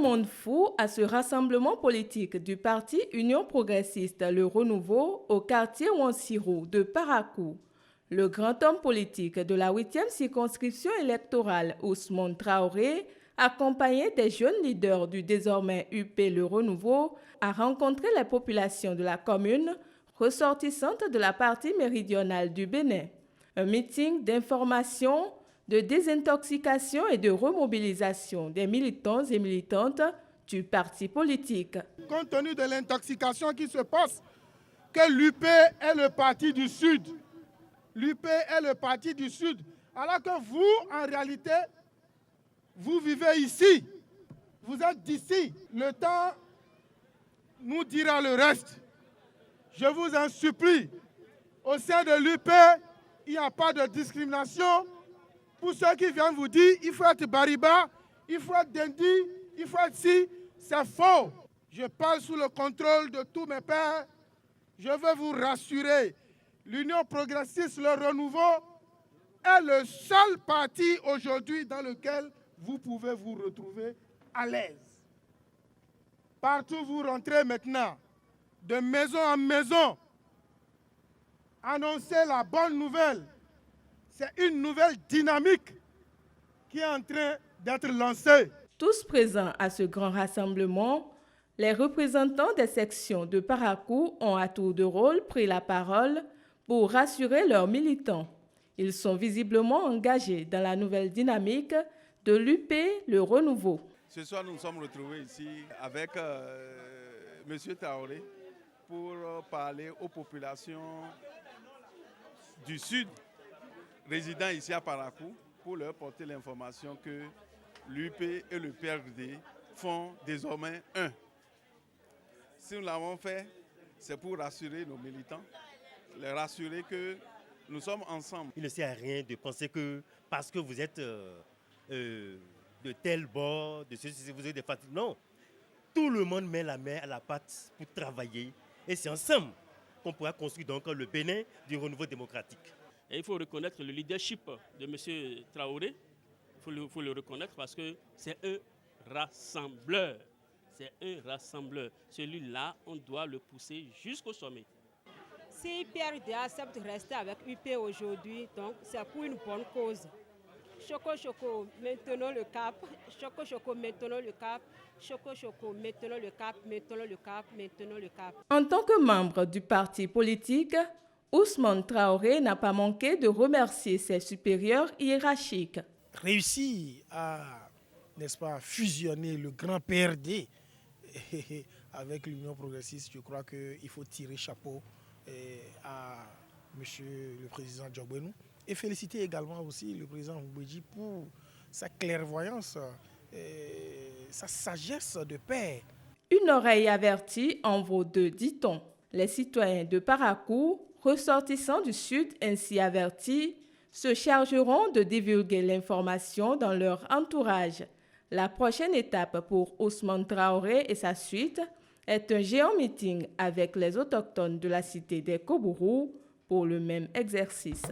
monde fou à ce rassemblement politique du parti Union progressiste Le Renouveau au quartier Wansiro de Parakou. Le grand homme politique de la 8e circonscription électorale, Ousmane Traoré, accompagné des jeunes leaders du désormais UP Le Renouveau, a rencontré les populations de la commune ressortissantes de la partie méridionale du Bénin. Un meeting d'information, de désintoxication et de remobilisation des militants et militantes du parti politique. Compte tenu de l'intoxication qui se passe, que l'UP est le parti du Sud. L'UP est le parti du Sud. Alors que vous, en réalité, vous vivez ici. Vous êtes d'ici. Le temps nous dira le reste. Je vous en supplie. Au sein de l'UP, il n'y a pas de discrimination. Pour ceux qui viennent vous dire il faut être Bariba, il faut être Dendi, il faut être ci, c'est faux. Je parle sous le contrôle de tous mes pairs. Je veux vous rassurer. L'Union progressiste, le Renouveau, est le seul parti aujourd'hui dans lequel vous pouvez vous retrouver à l'aise. Partout où vous rentrez maintenant, de maison en maison, annoncez la bonne nouvelle. C'est une nouvelle dynamique qui est en train d'être lancée. Tous présents à ce grand rassemblement, les représentants des sections de Parakou ont à tour de rôle pris la parole pour rassurer leurs militants. Ils sont visiblement engagés dans la nouvelle dynamique de l'UP Le Renouveau. Ce soir, nous nous sommes retrouvés ici avec M. Traoré pour parler aux populations du Sud résidant ici à Parakou, pour leur porter l'information que l'UP et le PRD font désormais un. Si nous l'avons fait, c'est pour rassurer nos militants, les rassurer que nous sommes ensemble. Il ne sert à rien de penser que parce que vous êtes de tel bord, de ceci, vous avez des fatigues. Non, tout le monde met la main à la pâte pour travailler et c'est ensemble qu'on pourra construire donc le Bénin du renouveau démocratique. Et il faut reconnaître le leadership de M. Traoré. Il faut le reconnaître parce que c'est un rassembleur. C'est un rassembleur. Celui-là, on doit le pousser jusqu'au sommet. Si PRD accepte de rester avec UP aujourd'hui, donc c'est pour une bonne cause. Choco Choco, maintenons le cap. Choco Choco, maintenons le cap. Choco Choco, maintenons le cap, maintenons le cap, maintenons le cap. En tant que membre du parti politique, Ousmane Traoré n'a pas manqué de remercier ses supérieurs hiérarchiques. Réussir à, n'est-ce pas, fusionner le grand PRD avec l'Union progressiste, je crois qu'il faut tirer chapeau à M. le Président Djogbenou et féliciter également aussi le Président Mbouedji pour sa clairvoyance, sa sagesse de père. Une oreille avertie en vaut deux, dit-on. Les citoyens de Parakou, ressortissants du Sud ainsi avertis, se chargeront de divulguer l'information dans leur entourage. La prochaine étape pour Ousmane Traoré et sa suite est un géant meeting avec les autochtones de la cité des Kobourou pour le même exercice.